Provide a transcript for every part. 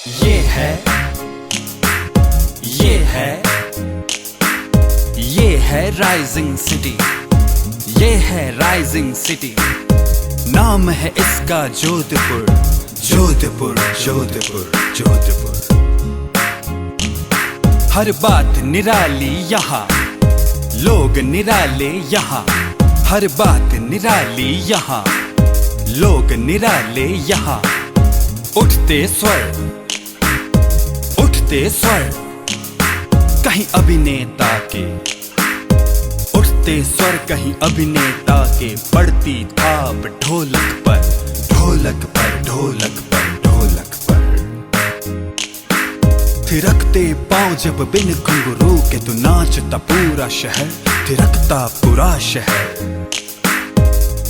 ये है ये है ये है राइजिंग सिटी, ये है राइजिंग सिटी। नाम है इसका जोधपुर, जोधपुर जोधपुर जोधपुर। हर बात निराली यहाँ, लोग निराले यहाँ। हर बात निराली यहाँ, लोग निराले यहाँ। उठते स्वर, उठते स्वर कहीं अभिनेता के, उठते स्वर कहीं अभिनेता के। पड़ती थाप ढोलक पर, ढोलक पर, ढोलक पर, ढोलक पर। थिरकते पांव जब बिन घुंघरू के, तू नाचता पूरा शहर, थिरकता पूरा शहर।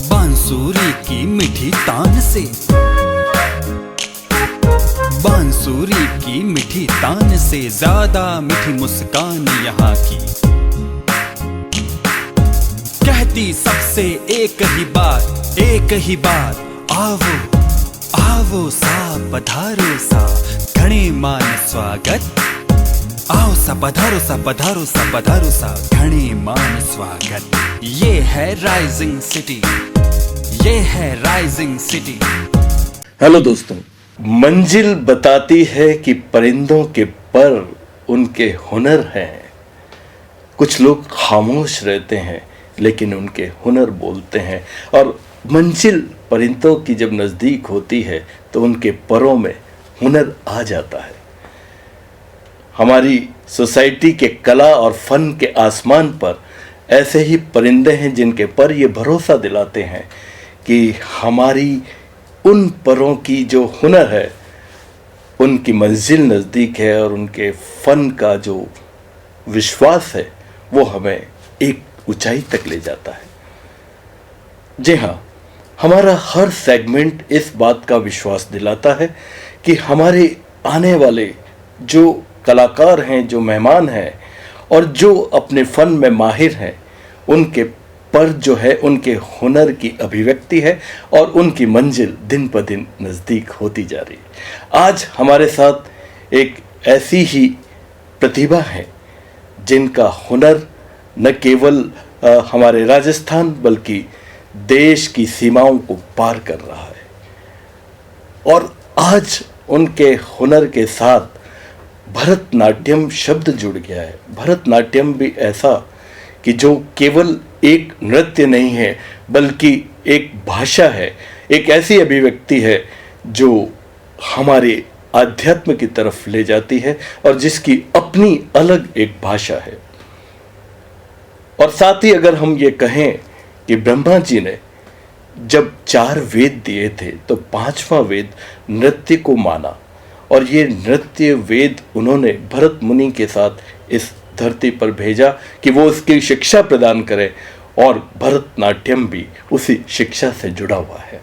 बांसुरी की मीठी तान से, बांसुरी की मीठी तान से ज्यादा मीठी मुस्कान यहाँ की। कहती सबसे एक ही बात, एक ही बात। आवो आवो सा पधारो सा, घणे मान स्वागत। आओ सा पधारो सा, पधारो सा, पधारो सा, घणे मान स्वागत। ये है राइजिंग सिटी, ये है राइजिंग सिटी। हेलो दोस्तों, मंजिल बताती है कि परिंदों के पर उनके हुनर हैं। कुछ लोग खामोश रहते हैं लेकिन उनके हुनर बोलते हैं। और मंजिल परिंदों की जब नज़दीक होती है तो उनके परों में हुनर आ जाता है। हमारी सोसाइटी के कला और फन के आसमान पर ऐसे ही परिंदे हैं जिनके पर ये भरोसा दिलाते हैं कि हमारी उन परों की जो हुनर है उनकी मंजिल नज़दीक है, और उनके फन का जो विश्वास है वो हमें एक ऊंचाई तक ले जाता है। जी हाँ, हमारा हर सेगमेंट इस बात का विश्वास दिलाता है कि हमारे आने वाले जो कलाकार हैं, जो मेहमान हैं और जो अपने फन में माहिर हैं, उनके पर जो है उनके हुनर की अभिव्यक्ति है और उनकी मंजिल दिन ब दिन नज़दीक होती जा रही है। आज हमारे साथ एक ऐसी ही प्रतिभा है जिनका हुनर न केवल हमारे राजस्थान बल्कि देश की सीमाओं को पार कर रहा है। और आज उनके हुनर के साथ भरतनाट्यम शब्द जुड़ गया है। भरतनाट्यम भी ऐसा कि जो केवल एक नृत्य नहीं है बल्कि एक भाषा है, एक ऐसी अभिव्यक्ति है जो हमारे आध्यात्म की तरफ ले जाती है और जिसकी अपनी अलग एक भाषा है। और साथ ही अगर हम ये कहें कि ब्रह्मा जी ने जब 4 वेद दिए थे तो 5वां वेद नृत्य को माना, और ये नृत्य वेद उन्होंने भरत मुनि के साथ इस धरती पर भेजा कि वो उसकी शिक्षा प्रदान करे, और भरतनाट्यम भी उसी शिक्षा से जुड़ा हुआ है।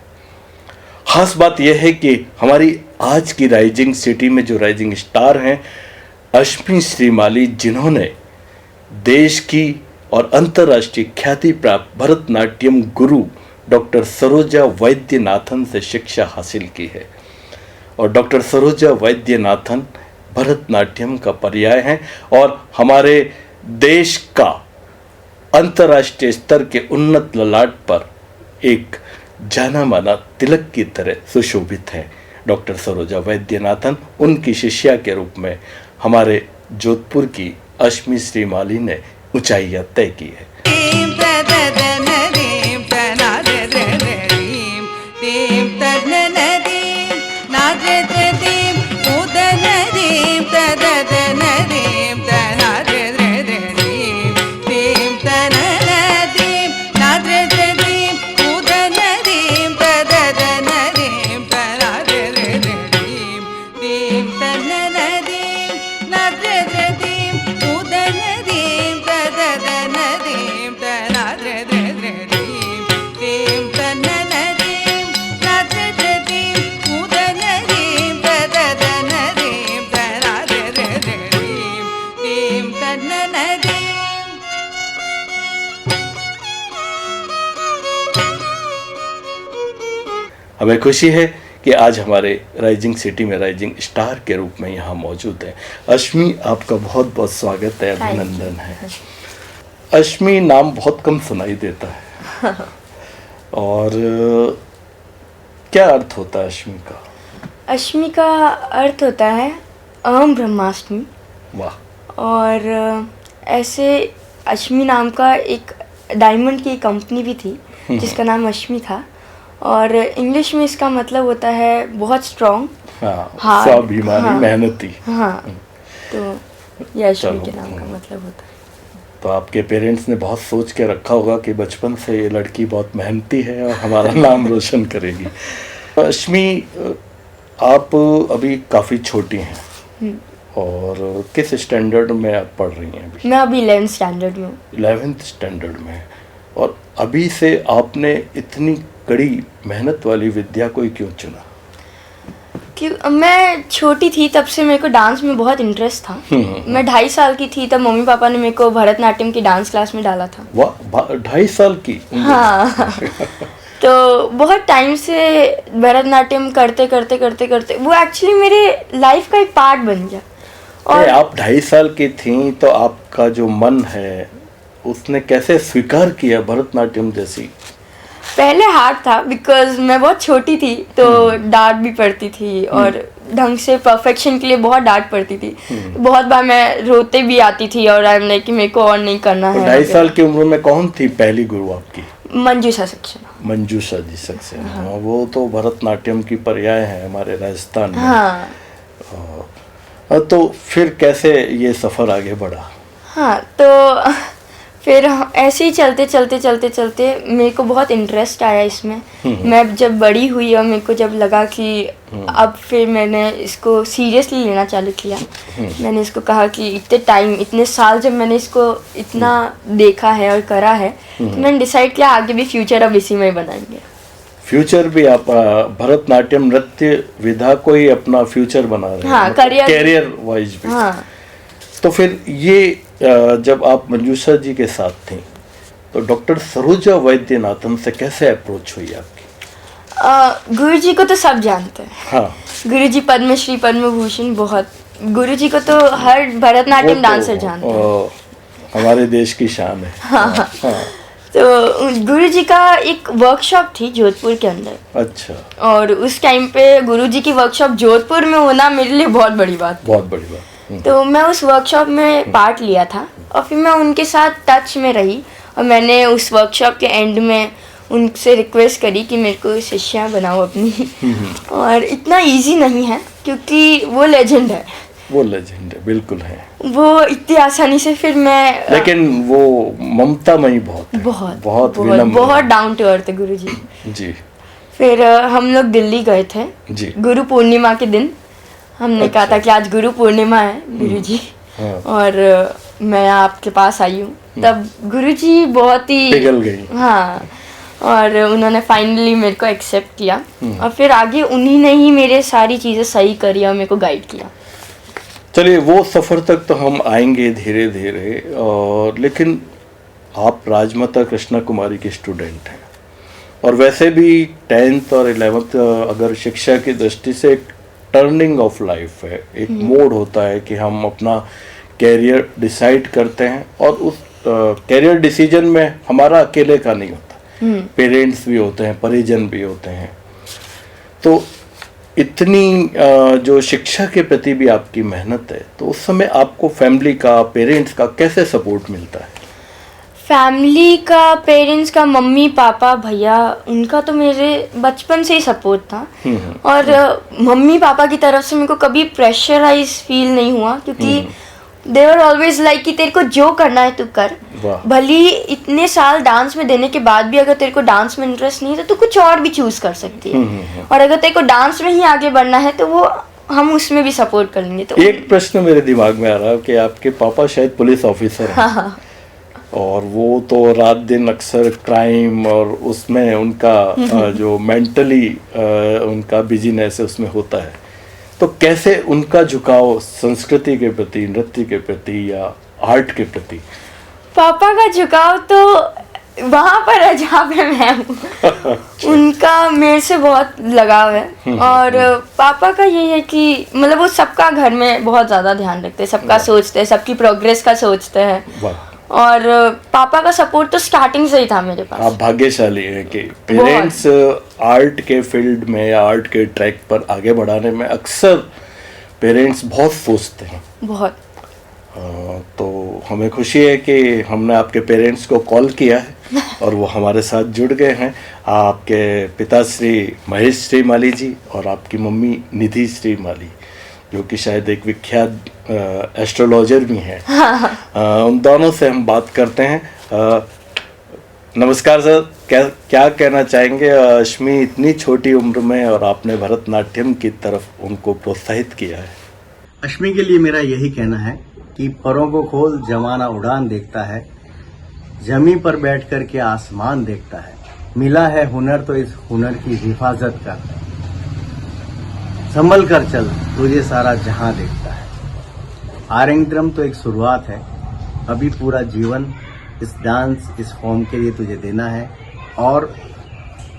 खास बात यह है कि हमारी आज की राइजिंग सिटी में जो राइजिंग स्टार हैं, अश्मी श्रीमाली, जिन्होंने देश की और अंतर्राष्ट्रीय ख्याति प्राप्त भरतनाट्यम गुरु डॉक्टर सरोजा वैद्यनाथन से शिक्षा हासिल की है। और डॉक्टर सरोजा वैद्यनाथन भरतनाट्यम का पर्याय हैं और हमारे देश का अंतर्राष्ट्रीय स्तर के उन्नत ललाट पर एक जाना माना तिलक की तरह सुशोभित हैं। डॉक्टर सरोजा वैद्यनाथन, उनकी शिष्या के रूप में हमारे जोधपुर की अश्मी श्रीमाली ने ऊंचाइयां तय की है। हमें खुशी है कि आज हमारे राइजिंग सिटी में राइजिंग स्टार के रूप में यहाँ मौजूद हैं। अश्मी, आपका बहुत बहुत स्वागत है, अभिनंदन है। अश्मी नाम बहुत कम सुनाई देता है और क्या अर्थ होता है अश्मी का? अश्मी का अर्थ होता है अहम ब्रह्माष्टमी। वाह। और ऐसे अश्मी नाम का एक डायमंड की कंपनी भी थी जिसका नाम अश्मी था, और इंग्लिश में इसका मतलब होता है बहुत स्ट्रॉन्ग, हाँ, स्वाभिमानी, हाँ, मेहनती। हाँ, तो ये अश्मी के नाम का मतलब होता है। तो आपके पेरेंट्स ने बहुत सोच के रखा होगा कि बचपन से ये लड़की बहुत मेहनती है और हमारा नाम रोशन करेगी। अश्मी, आप अभी काफ़ी छोटी हैं और किस स्टैंडर्ड में आप पढ़ रही हैं अभी? मैं अभी 11th स्टैंडर्ड में हूँ। 11th स्टैंडर्ड में। और अभी से आपने इतनी कड़ी मेहनत वाली विद्या को क्यों चुना? क्यों, मैं छोटी थी तब से मेरे को डांस में बहुत इंटरेस्ट था। मैं 2.5 साल की थी तब मम्मी पापा ने मेरे को भरतनाट्यम की डांस क्लास में डाला था। वाह, 2.5 साल की? हाँ तो बहुत टाइम से भरतनाट्यम करते करते करते करते वो एक्चुअली मेरे लाइफ का एक पार्ट बन गया। और आप 2.5 साल की थी तो आपका जो मन है उसने कैसे स्वीकार किया भरतनाट्यम जैसी? पहले हार्ड था बिकॉज मैं बहुत छोटी थी तो डांट भी पड़ती थी और ढंग से परफेक्शन के लिए बहुत डांट पड़ती थी। बहुत बार मैं रोते भी आती थी और आई एम लाइक कि मेरे को और नहीं करना है। 2.5 साल की उम्र में कौन थी पहली गुरु आपकी? मंजूषा सक्सेना। मंजूषा जी सक्सेना। हाँ, वो तो भरतनाट्यम की पर्याय है हमारे राजस्थान में। हाँ। तो फिर कैसे ये सफ़र आगे बढ़ा? हाँ, तो फिर ऐसे ही चलते चलते चलते चलते मेरे को बहुत इंटरेस्ट आया इसमें। मैं जब बड़ी हुई और मेरे को जब लगा कि अब फिर मैंने इसको सीरियसली लेना चालू किया। मैंने इसको कहा कि इतने टाइम, इतने साल जब मैंने इसको इतना देखा है और करा है तो मैंने डिसाइड किया आगे भी फ्यूचर अब इसी में ही बनाएंगे। फ्यूचर भी आप भरतनाट्यम नृत्य विधा को ही अपना फ्यूचर बना रहे हैं? हाँ, करियर वाइज भी। हाँ। तो फिर ये जब आप मंजूषा जी के साथ थी तो डॉक्टर सरोजा वैद्यनाथन से कैसे अप्रोच हुई आपकी? गुरु जी को तो सब जानते हैं। हाँ। गुरु जी पद्मश्री पद्म भूषण, बहुत गुरु जी को तो हर भरतनाट्यम डांसर जानते हैं। हमारे देश की शान है। हाँ। तो गुरु जी का एक वर्कशॉप थी जोधपुर के अंदर। अच्छा। और उस टाइम पे गुरु जी की वर्कशॉप जोधपुर में होना मेरे लिए बहुत बड़ी बात। बहुत बड़ी बात। तो मैं उस वर्कशॉप में पार्ट लिया था और फिर मैं उनके साथ टच में रही और मैंने उस वर्कशॉप के एंड में उनसे रिक्वेस्ट करी कि मेरे को शिष्या बनाओ अपनी। और इतना इजी नहीं है क्योंकि वो लेजेंड है। वो लेजेंड है, बिल्कुल है। वो इतनी आसानी से फिर मैं लेकिन वो ममतामयी बहुत है। बहुत डाउन टू अर्थ है गुरु जी। जी। फिर हम लोग दिल्ली गए थे जी। गुरु पूर्णिमा के दिन। हमने कहा था कि आज गुरु पूर्णिमा है गुरु जी। हाँ। और मैं आपके पास आई हूँ तब गुरु जी बहुत ही पिघल गई। हाँ, और उन्होंने फाइनली मेरे को एक्सेप्ट किया और फिर आगे उन्हीं ने ही मेरे सारी चीज़ें सही करी और मेरे को गाइड किया। चलिए, वो सफ़र तक तो हम आएंगे धीरे धीरे। और लेकिन आप राजमाता कृष्णा कुमारी की स्टूडेंट हैं और वैसे भी 10th और 11th अगर शिक्षा की दृष्टि से एक टर्निंग ऑफ लाइफ है, एक मोड होता है कि हम अपना कैरियर डिसाइड करते हैं और उस कैरियर डिसीजन में हमारा अकेले का नहीं होता, पेरेंट्स भी होते हैं, परिजन भी होते हैं। तो इतनी जो शिक्षा के प्रति भी आपकी मेहनत है तो उस समय आपको फैमिली का, पेरेंट्स का कैसे सपोर्ट मिलता है? फैमिली का, पेरेंट्स का, मम्मी पापा भैया, उनका तो मेरे बचपन से ही सपोर्ट था। और मम्मी पापा की तरफ से मेरे को कभी प्रेशराइज फील नहीं हुआ क्योंकि दे आर ऑलवेज लाइक कि तेरे को जो करना है तू कर। भली इतने साल डांस में देने के बाद भी अगर तेरे को डांस में इंटरेस्ट नहीं है तो तू कुछ और भी चूज कर सकती है। और अगर तेरे को डांस में ही आगे बढ़ना है तो वो हम उसमें भी सपोर्ट कर लेंगे। तो एक प्रश्न मेरे दिमाग में आ रहा है कि आपके पापा शायद पुलिस ऑफिसर हैं। हाँ। और वो तो रात दिन अक्सर क्राइम और उसमें उनका जो मेंटली उनका बिजीनेस है उसमें होता है। तो कैसे उनका झुकाव संस्कृति के प्रति, नृत्य के प्रति या आर्ट के प्रति? पापा का झुकाव तो वहाँ पर है जहाँ पे मैं हूँ। उनका मेरे से बहुत लगाव है। और पापा का ये है कि मतलब वो सबका घर में बहुत ज़्यादा ध्यान रखते हैं, सबका सोचते हैं, सबकी प्रोग्रेस का सोचते हैं। वाह, और पापा का सपोर्ट तो स्टार्टिंग से ही था मेरे पास। आप भाग्यशाली हैं कि पेरेंट्स आर्ट के फील्ड में या आर्ट के ट्रैक पर आगे बढ़ाने में अक्सर पेरेंट्स बहुत सोचते हैं। बहुत। तो हमें खुशी है कि हमने आपके पेरेंट्स को कॉल किया है और वो हमारे साथ जुड़ गए हैं। आपके पिताश्री महेश श्री माली जी और आपकी मम्मी निधि श्री माली, जो कि शायद एक विख्यात एस्ट्रोलॉजर भी हैं। उन दोनों से हम बात करते हैं। नमस्कार सर, क्या कहना चाहेंगे? अश्मी इतनी छोटी उम्र में और आपने भरतनाट्यम की तरफ उनको प्रोत्साहित किया है। अश्मी के लिए मेरा यही कहना है कि परों को खोल, जमाना उड़ान देखता है, जमी पर बैठ कर के आसमान देखता है। मिला है हुनर तो इस हुनर की हिफाजत कर, संभल कर चल, तुझे सारा जहां देखता है। आरंगेत्रम तो एक शुरुआत है, अभी पूरा जीवन इस डांस, इस फॉर्म के लिए तुझे देना है। और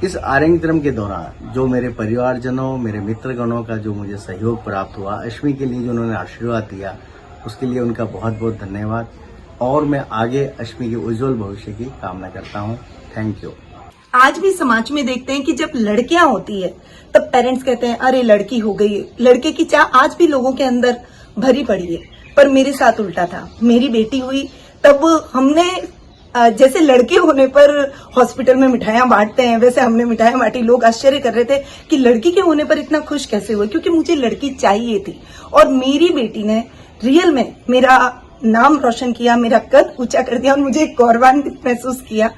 इस आरंगेत्रम के दौरान जो मेरे परिवारजनों, मेरे मित्रगणों का जो मुझे सहयोग प्राप्त हुआ, अश्मी के लिए जो उन्होंने आशीर्वाद दिया, उसके लिए उनका बहुत बहुत धन्यवाद। और मैं आगे अश्मी के उज्जवल भविष्य की कामना करता हूँ। Thank you. आज भी समाज में देखते हैं कि जब लड़कियां होती है तब पेरेंट्स कहते हैं अरे लड़की हो गई। लड़के की चाह आज भी लोगों के अंदर भरी पड़ी है, पर मेरे साथ उल्टा था। मेरी बेटी हुई तब हमने जैसे लड़के होने पर हॉस्पिटल में मिठाइयां बांटते हैं, वैसे हमने मिठाइयां बांटी। लोग आश्चर्य कर रहे थे कि लड़की के होने पर इतना खुश कैसे हुए, क्योंकि मुझे लड़की चाहिए थी। और मेरी बेटी ने रियल में मेरा नाम रोशन किया, मेरा कद ऊंचा कर दिया और मुझे गौरवान्वित महसूस किया।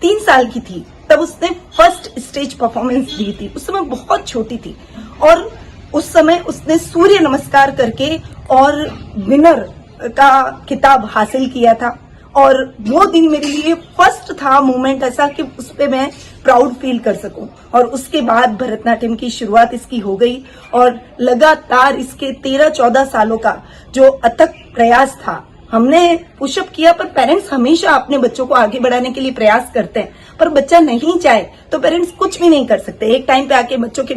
3 साल की थी तब उसने फर्स्ट स्टेज परफॉर्मेंस दी थी। उस समय बहुत छोटी थी और उस समय उसने सूर्य नमस्कार करके और विनर का खिताब हासिल किया था। और वो दिन मेरे लिए फर्स्ट था मोमेंट ऐसा कि उस पे मैं प्राउड फील कर सकूं। और उसके बाद भरतनाट्यम की शुरुआत इसकी हो गई और लगातार इसके 13-14 सालों का जो अथक प्रयास था, हमने पुशअप किया। पर पेरेंट्स हमेशा अपने बच्चों को आगे बढ़ाने के लिए प्रयास करते हैं, पर बच्चा नहीं चाहे तो पेरेंट्स कुछ भी नहीं कर सकते। एक टाइम पे आके बच्चों के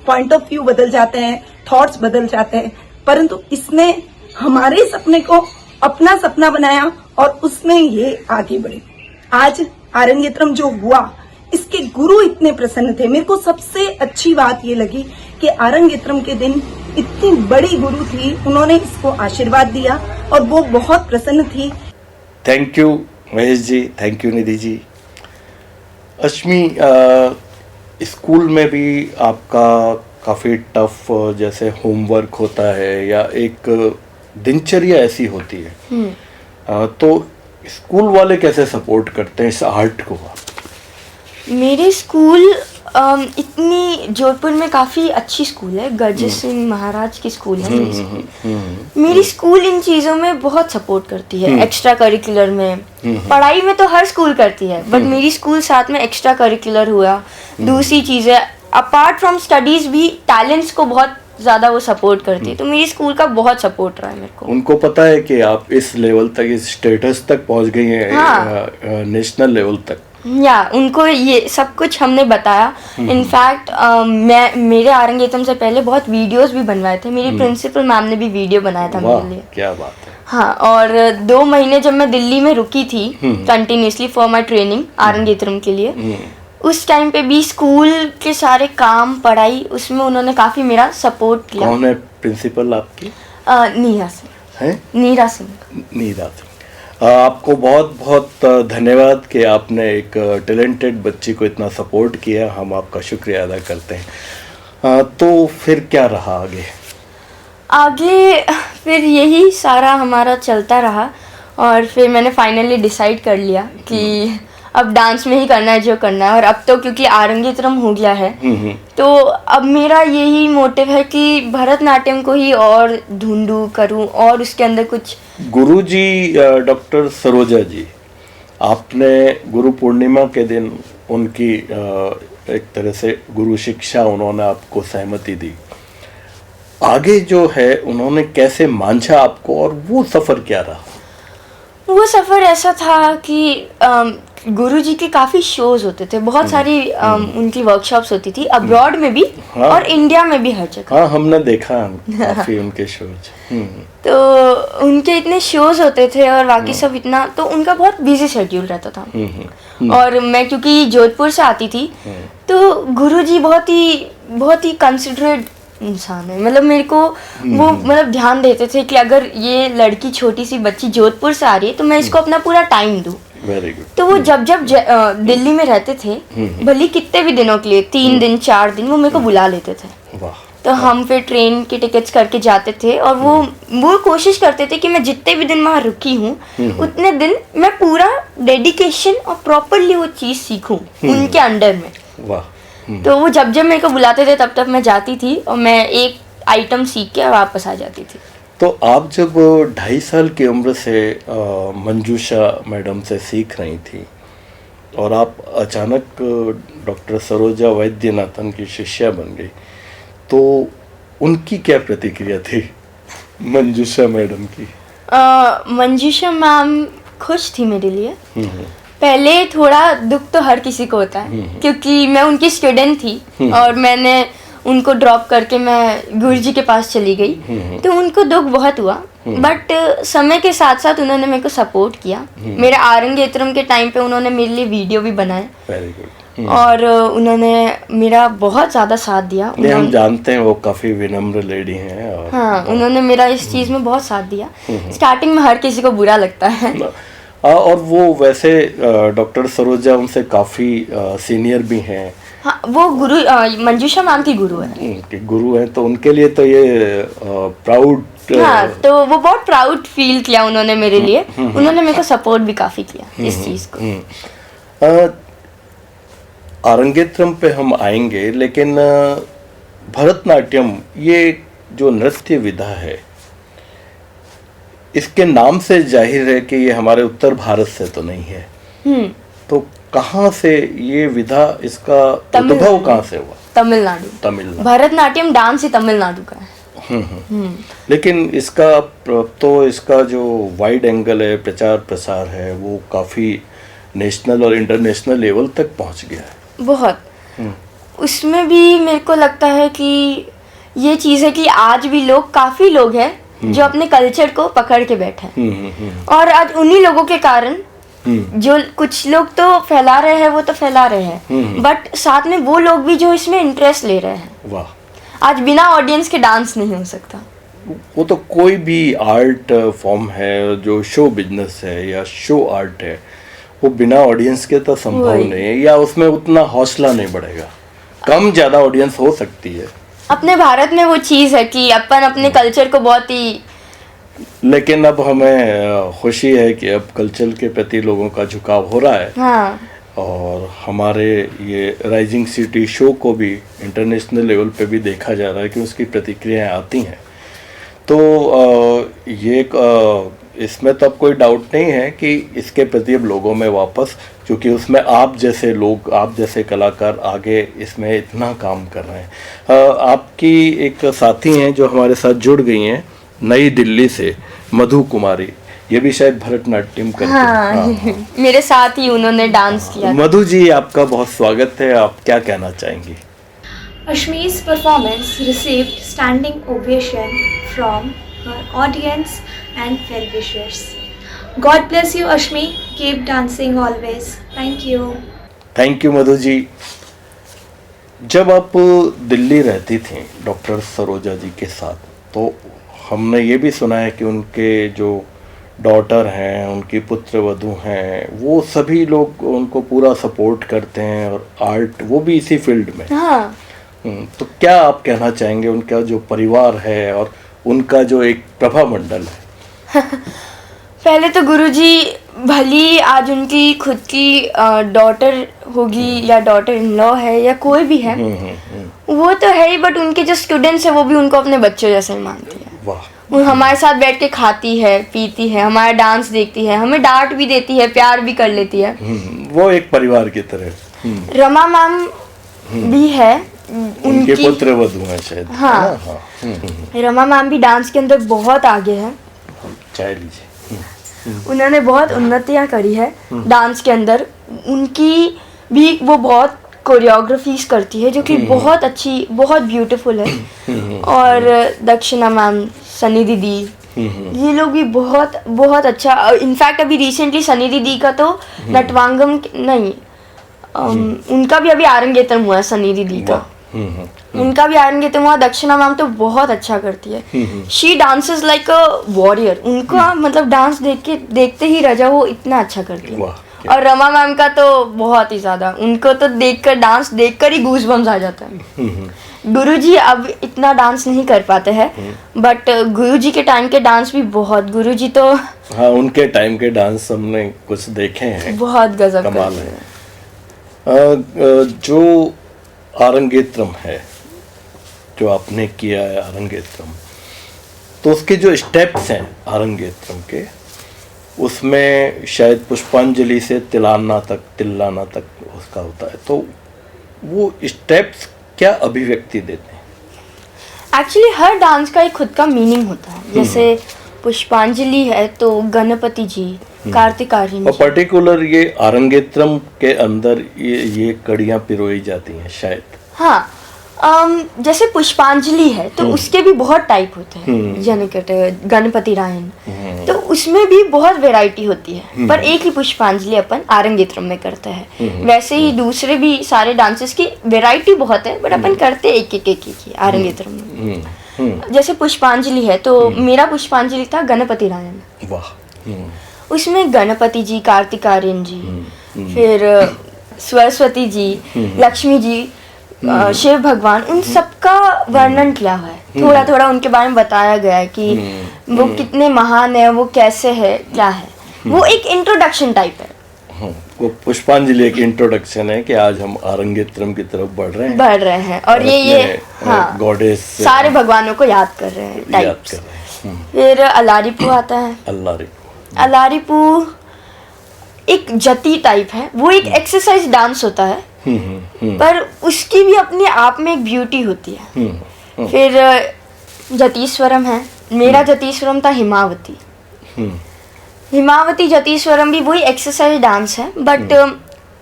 पॉइंट ऑफ व्यू बदल जाते हैं, थॉट्स बदल जाते हैं। परंतु इसने हमारे सपने को अपना सपना बनाया और उसमें ये आगे बढ़ी। आज आरंगेत्रम जो हुआ, इसके गुरु इतने प्रसन्न थे। मेरे को सबसे अच्छी बात ये लगी कि आरंगेत्रम के दिन इतनी बड़ी गुरु थी, उन्होंने इसको आशीर्वाद दिया और वो बहुत प्रसन्न थी। Thank you Mahesh ji, thank you Nidhi ji. Ashmi, school में भी आपका काफ़ी टफ जैसे होमवर्क होता है या एक दिनचर्या ऐसी होती है, तो स्कूल वाले कैसे सपोर्ट करते हैं इस आर्ट को? मेरे स्कूल इतनी जोधपुर में काफ़ी अच्छी स्कूल है, गरजस सिंह महाराज की स्कूल है मेरी स्कूल। मेरी स्कूल इन चीज़ों में बहुत सपोर्ट करती है। एक्स्ट्रा करिकुलर में, पढ़ाई में तो हर स्कूल करती है, बट मेरी स्कूल साथ में एक्स्ट्रा करिकुलर हुआ, दूसरी चीज़ें अपार्ट फ्रॉम स्टडीज़ भी टैलेंट्स को बहुत ज़्यादा वो सपोर्ट करती है। तो मेरी स्कूल का बहुत सपोर्ट रहा है मेरे को। उनको पता है कि आप इस लेवल तक, इस स्टेटस तक पहुंच गई हैं। हाँ। नेशनल लेवल तक। या उनको ये सब कुछ हमने बताया। इनफैक्ट मैं मेरे आरंगेत्रम से पहले बहुत वीडियोस भी बनवाए थे। मेरी प्रिंसिपल मैम ने भी वीडियो बनाया था मेरे लिए। क्या बात है। हाँ, और 2 महीने जब मैं दिल्ली में रुकी थी कंटिन्यूसली फॉर माई ट्रेनिंग आरंगेत्रम के लिए, उस टाइम पे भी स्कूल के सारे काम, पढ़ाई, उसमें उन्होंने काफ़ी मेरा सपोर्ट किया। कौन है प्रिंसिपल आपकी? नीरा सिंह है। नीरा सिंह। आपको बहुत बहुत धन्यवाद कि आपने एक टैलेंटेड बच्ची को इतना सपोर्ट किया। हम आपका शुक्रिया अदा करते हैं। तो फिर क्या रहा आगे? आगे फिर यही सारा हमारा चलता रहा और फिर मैंने फाइनली डिसाइड कर लिया कि अब डांस में ही करना है जो करना है। और अब तो क्योंकि आरंगेत्रम हो गया है, तो अब मेरा यही मोटिव है कि भरतनाट्यम को ही और ढूंढूं, करूं और उसके अंदर कुछ। गुरुजी डॉक्टर सरोजा जी, आपने गुरु पूर्णिमा के दिन उनकी एक तरह से गुरु शिक्षा, उन्होंने आपको सहमति दी। आगे जो है उन्होंने कैसे मांझा आपको और वो सफ़र क्या रहा? वो सफ़र ऐसा था कि गुरुजी के काफ़ी शोज होते थे, बहुत सारी उनकी वर्कशॉप्स होती थी अब्रॉड में भी हाँ। और इंडिया में भी, हर जगह। हाँ, हमने देखा काफी उनके शोज। तो उनके इतने शोज होते थे और बाकी सब इतना, तो उनका बहुत बिजी शेड्यूल रहता था। और मैं क्योंकि जोधपुर से आती थी, तो गुरुजी बहुत ही कंसिडरेट इंसान है। मतलब मेरे को वो मतलब ध्यान देते थे कि अगर ये लड़की छोटी सी बच्ची जोधपुर से आ रही है तो मैं इसको अपना पूरा टाइम दूँ। Very good. तो वो जब दिल्ली में रहते थे, भले कितने भी दिनों के लिए, 3 दिन 4 दिन, वो मेरे को बुला लेते थे। वाह। तो हम फिर ट्रेन की टिकट्स करके जाते थे और वो कोशिश करते थे कि मैं जितने भी दिन वहाँ रुकी हूँ उतने दिन मैं पूरा डेडिकेशन और प्रॉपरली वो चीज़ सीखूं उनके अंडर में। वाह। तो वो जब मेरे को बुलाते थे तब मैं जाती थी और मैं एक आइटम सीख के वापस आ जाती थी। तो आप जब 2.5 साल की उम्र से मंजूषा मैडम से सीख रही थी और आप अचानक डॉक्टर सरोजा वैद्यनाथन की शिष्या बन गई, तो उनकी क्या प्रतिक्रिया थी मंजूषा मैडम की? मंजूषा मैम खुश थी मेरे लिए। पहले थोड़ा दुख तो हर किसी को होता है क्योंकि मैं उनकी स्टूडेंट थी और मैंने उनको ड्रॉप करके मैं गुरुजी के पास चली गई, तो उनको दुख बहुत हुआ। बट समय के साथ साथ उन्होंने मेरे को सपोर्ट किया। मेरे आरंगेत्रम के टाइम पे उन्होंने मेरे लिए वीडियो भी बनाए। Very good. और उन्होंने मेरा बहुत ज़्यादा साथ दिया। हम जानते हैं वो काफ़ी विनम्र लेडी हैं। और हाँ, उन्होंने मेरा इस चीज़ में बहुत साथ दिया। स्टार्टिंग में हर किसी को बुरा लगता है। और वो वैसे डॉक्टर सरोजा उनसे काफ़ी सीनियर भी हैं। हाँ, वो गुरु मंजूषा मैम की गुरु है। उनके गुरु हैं, तो उनके लिए तो ये प्राउड। हाँ, तो वो बहुत प्राउड फील किया उन्होंने मेरे लिए। उन्होंने मेरे को सपोर्ट भी काफ़ी किया इस चीज़ को। आरंगेत्रम पे हम आएंगे, लेकिन भरतनाट्यम ये जो नृत्य विधा है, इसके नाम से जाहिर है कि ये हमारे उत्तर भारत से तो नहीं है। तो कहाँ से ये विधा, इसका उद्भव कहाँ से हुआ? तमिलनाडु। भरतनाट्यम डांस ही तमिलनाडु का है। लेकिन इसका जो वाइड एंगल है, प्रचार प्रसार है, वो काफ़ी नेशनल और इंटरनेशनल लेवल तक पहुँच गया है। बहुत। उसमें भी मेरे को लगता है कि ये चीज़ है कि आज भी काफ़ी लोग हैं जो अपने कल्चर को पकड़ के बैठे हैं। और आज उन्हीं लोगों के कारण जो कुछ लोग तो फैला रहे हैं, वो तो फैला रहे हैं, बट साथ में वो लोग भी जो इसमें इंटरेस्ट ले रहे हैं। वाह। आज बिना ऑडियंस के डांस नहीं हो सकता। वो तो कोई भी आर्ट फॉर्म है, जो शो बिजनेस है या शो आर्ट है, वो बिना ऑडियंस के तो संभव नहीं है, या उसमें उतना हौसला नहीं बढ़ेगा। कम ज़्यादा ऑडियंस हो सकती है। अपने भारत में वो चीज़ है कि अपन अपने कल्चर को बहुत ही, लेकिन अब हमें खुशी है कि अब कल्चर के प्रति लोगों का झुकाव हो रहा है। हाँ। और हमारे ये राइजिंग सिटी शो को भी इंटरनेशनल लेवल पे भी देखा जा रहा है कि उसकी प्रतिक्रियाएं आती हैं। तो ये इसमें तो अब कोई डाउट नहीं है कि इसके प्रति अब लोगों में वापस, क्योंकि उसमें आप जैसे लोग, आप जैसे कलाकार आगे इसमें इतना काम कर रहे हैं। आपकी एक साथी हैं जो हमारे साथ जुड़ गई हैं नई दिल्ली से, मधु कुमारी, ये भी शायद भरतनाट्यम करते हैं। हाँ। मेरे साथ ही उन्होंने डांस किया। मधु जी, आपका बहुत स्वागत है। आप क्या कहना चाहेंगी? Ashmi's performance received standing ovation from her audience and well-wishers. God bless you, Ashmi. Keep dancing always. Thank you. Thank you Madhu ji. जब आप दिल्ली रहती थी डॉक्टर सरोजा जी के साथ, तो हमने ये भी सुना है कि उनके जो डॉटर हैं, उनकी पुत्र वधू हैं, वो सभी लोग उनको पूरा सपोर्ट करते हैं और आर्ट, वो भी इसी फील्ड में। हाँ। तो क्या आप कहना चाहेंगे, उनका जो परिवार है और उनका जो एक प्रभा मंडल है? पहले तो गुरुजी, भली आज उनकी खुद की डॉटर होगी या डॉटर इन लॉ है या कोई भी है, वो तो है ही, बट उनके जो स्टूडेंट्स है वो भी उनको अपने बच्चों जैसे ही मानती है। वाह। वो हमारे साथ बैठ के खाती है, पीती है, हमारा डांस देखती है, हमें डांट भी देती है, प्यार भी कर लेती है। वो एक परिवार की तरह। रमा मैम भी है, उनके पुत्र वधू हैं शायद। हाँ, रमा मैम भी डांस के अंदर बहुत आगे है। चाय लीजिए। उन्होंने बहुत उन्नतियाँ करी है डांस के अंदर। उनकी भी वो बहुत कोरियोग्राफीज करती है जो कि बहुत अच्छी, बहुत ब्यूटीफुल है। और दक्षिणा मैम, सनी दीदी, ये लोग भी बहुत बहुत अच्छा। इनफैक्ट अभी रिसेंटली सनी दीदी का तो नटवांगम नहीं, उनका भी अभी आरंगेत्रम हुआ है, सनी दीदी का उनका भी आरंगेत्रम हुआ। दक्षिणा मैम तो बहुत अच्छा करती है, she dances like a warrior. उनका मतलब डांस देखते ही रह जाओ, वो इतना अच्छा करती है। और रमा मैम का तो बहुत ही ज्यादा, उनको तो देखकर, डांस देखकर ही गूज़बम्स आ जाता है। गुरुजी अब इतना डांस नहीं कर पाते हैं, बट गुरुजी के टाइम के डांस भी बहुत, गुरुजी तो हाँ, उनके टाइम के डांस हमने कुछ देखे हैं, बहुत गजब कमाल करते है। हैं। जो आरंगेत्रम है, जो आपने किया है आरंगेत्रम, तो उसके जो स्टेप्स हैं आरंगेत्रम के, उसमें शायद पुष्पांजलि से तिलाना तक उसका होता है, तो वो स्टेप्स क्या अभिव्यक्ति देते हैं? एक्चुअली हर डांस का एक खुद का मीनिंग होता है। जैसे पुष्पांजलि है तो गणपति जी, कार्तिक आर्यन और जी। पर्टिकुलर ये आरंगेत्रम के अंदर ये कड़ियाँ पिरोई जाती हैं शायद। हाँ, जैसे पुष्पांजलि है तो उसके भी बहुत टाइप होते हैं, जैसे कहते हैं गणपति रायन, तो उसमें भी बहुत वैरायटी होती है। पर एक ही पुष्पांजलि अपन आरंगेत्रम में करते हैं। वैसे ही दूसरे भी सारे डांसेस की वैरायटी बहुत है, बट अपन करते एक ही आरंगेत्रम में। जैसे पुष्पांजलि है तो मेरा पुष्पांजलि था गणपति रायन। वाह। उसमें गणपति जी, कार्तिक आर्यन जी, फिर सरस्वती जी, लक्ष्मी जी, शिव भगवान, उन सबका वर्णन किया हुआ है। थोड़ा थोड़ा उनके बारे में बताया गया है कि वो कितने महान है, वो कैसे है, क्या है। वो एक इंट्रोडक्शन टाइप है। वो पुष्पांजलि एक इंट्रोडक्शन है कि आज हम आरंगेत्रम की तरफ बढ़ रहे हैं और ये हाँ, गॉडेस सारे भगवानों को याद कर रहे हैं, याद टाइप्स। कर रहे हैं। फिर अलारीपू आता है। अलारीपू एक जति टाइप है, वो एक एक्सरसाइज डांस होता है, पर उसकी भी अपने आप में एक ब्यूटी होती है। फिर जतीश्वरम है, मेरा जतीश्वरम था हिमावती। हिमावती जतीश्वरम भी वही एक्सरसाइज डांस है, बट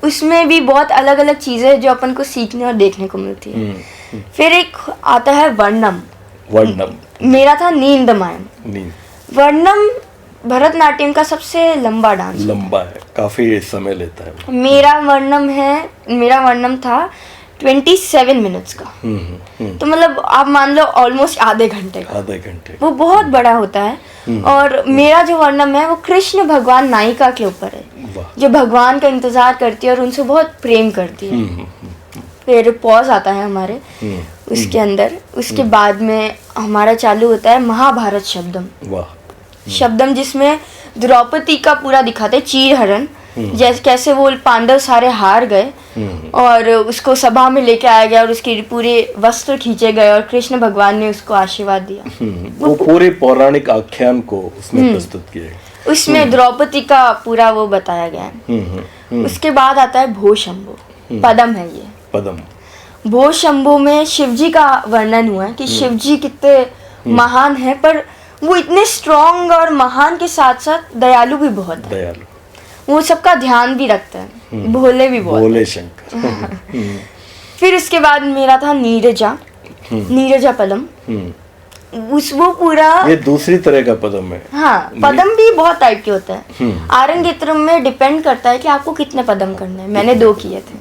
उसमें भी बहुत अलग अलग चीजें जो अपन को सीखने और देखने को मिलती है। फिर एक आता है वर्णम। मेरा था नींदमयम। वर्णम भरतनाट्यम का सबसे लंबा डांस, लंबा है, काफी समय लेता है। मेरा वर्णम था 27 मिनट्स का। तो मतलब आप मान लो ऑलमोस्ट आधे घंटे का। वो बहुत बड़ा होता है। और मेरा जो वर्णम है वो कृष्ण भगवान नायिका के ऊपर है, जो भगवान का इंतजार करती है और उनसे बहुत प्रेम करती है। फिर पॉज आता है हमारे उसके अंदर। उसके बाद में हमारा चालू होता है महाभारत शब्दम, जिसमें द्रौपदी का पूरा दिखाते हैं चीर हरण, जैसे कैसे वो पांडव सारे हार गए और उसको सभा में लेके आया गया और उसके पूरे वस्त्र खींचे गए और कृष्ण भगवान ने उसको आशीर्वाद दिया। वो पूरे पौराणिक आख्यान को उसमें प्रस्तुत किया। उसमें द्रौपदी का पूरा वो बताया गया है। उसके बाद आता है भो शंभो, पदम है ये। भो शंभो में शिवजी का वर्णन हुआ है कि शिवजी कितने महान है, पर वो इतने स्ट्रॉन्ग और महान के साथ साथ दयालु भी बहुत है। वो सबका ध्यान भी रखता है, भोले भी बहुत, भोले शंकर। फिर उसके बाद मेरा था नीरजा पदम। वो पूरा ये दूसरी तरह का पदम है। हाँ, पदम भी बहुत टाइप के होता है। आरंगेत्रम में डिपेंड करता है कि आपको कितने पदम करने हैं। मैंने 2 किए थे।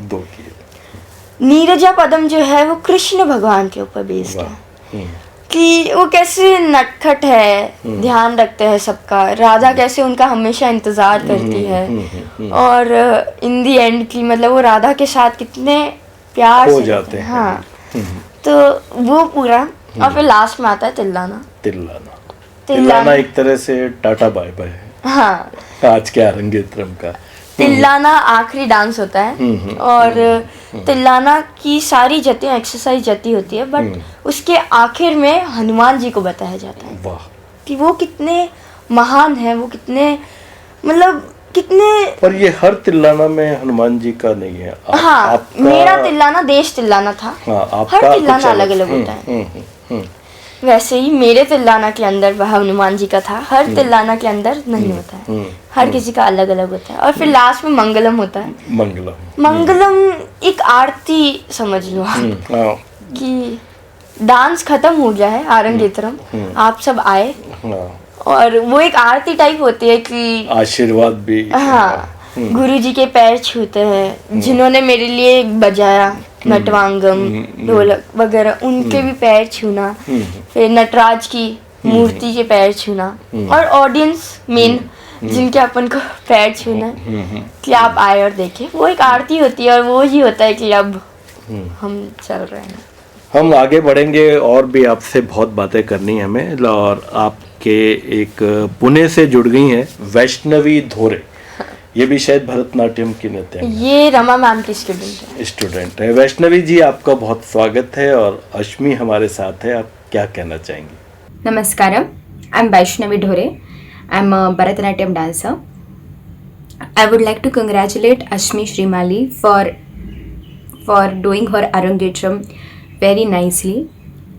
नीरजा पदम जो है वो कृष्ण भगवान के ऊपर बेस्ड है कि वो कैसे नटखट है, ध्यान रखते हैं सबका। राधा कैसे उनका हमेशा इंतजार करती है और इन दी एंड की मतलब वो राधा के साथ कितने प्यार हो जाते हैं। हाँ, तो वो पूरा। और फिर लास्ट में आता है तिल्लाना एक तरह से टाटा बाय बाय है। हाँ, आज के आरंगेत्रम का तिल्लाना आखिरी डांस होता है। और तिल्लाना की सारी जतियाँ एक्सरसाइज जती होती है, बट उसके आखिर में हनुमान जी को बताया जाता है कि वो कितने महान है, वो कितने मतलब कितने। पर ये हर तिल्लाना में हनुमान जी का नहीं है। हाँ, मेरा तिल्लाना देश तिल्लाना था। हाँ, हर तिल्लाना अलग अलग होता है। वैसे ही मेरे तिल्लाना के अंदर वह हनुमान जी का था। हर तिल्लाना के अंदर नहीं होता है, हर किसी का अलग अलग होता है। और फिर लास्ट में मंगलम होता है। मंगलम एक आरती समझ लो आप, कि डांस खत्म हो गया है आरंगेत्रम, आप सब आए, और वो एक आरती टाइप होती है कि आशीर्वाद भी। हाँ, गुरु जी के पैर छूते हैं, जिन्होंने मेरे लिए बजाया नटवांगम ढोलक वगैरह, उनके भी पैर छूना, फिर नटराज की मूर्ति के पैर छूना, और ऑडियंस मेन जिनके अपन को पैर छूना है कि आप आए और देखें। वो एक आरती होती है, और वो ही होता है कि अब हम चल रहे हैं। हम आगे बढ़ेंगे और भी आपसे बहुत बातें करनी है हमें। और आपके एक पुणे से जुड़ गई हैं वैष्णवी धोरे, ये भी शायद भरतनाट्यम की नृत्य है। ये रमा मैम की स्टूडेंट है। वैष्णवी जी, आपका बहुत स्वागत है। और अश्मी हमारे साथ है, आप क्या कहना चाहेंगी? Namaskaram, I'm Vaishnavi Dhore. I'm a Bharatanatyam dancer. I would like to congratulate Ashmi Shrimali for doing her Arangetram very nicely.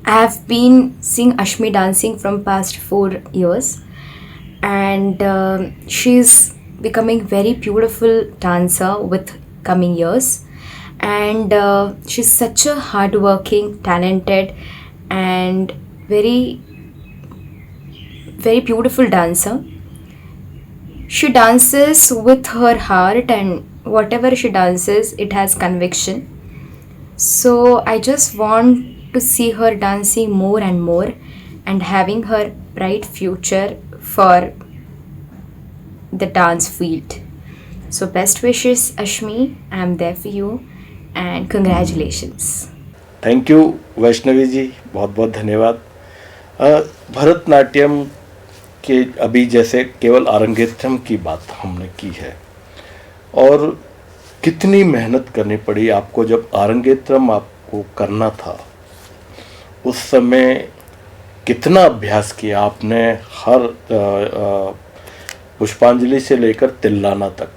I have been seeing Ashmi dancing from past 4 years, and she's becoming very beautiful dancer with coming years. And she's such a hardworking, talented, and very beautiful dancer. She dances with her heart, and whatever she dances, it has conviction. So I just want to see her dancing more and more, and having her bright future for the dance field. So best wishes, Ashmi. I am there for you, and congratulations. Thank you Vaishnavi ji, बहुत बहुत धन्यवाद। भरतनाट्यम के अभी जैसे केवल आरंगेत्रम की बात हमने की है, और कितनी मेहनत करनी पड़ी आपको जब आरंगेत्रम आपको करना था। उस समय कितना अभ्यास किया आपने, हर पुष्पांजलि से लेकर तिल्लाना तक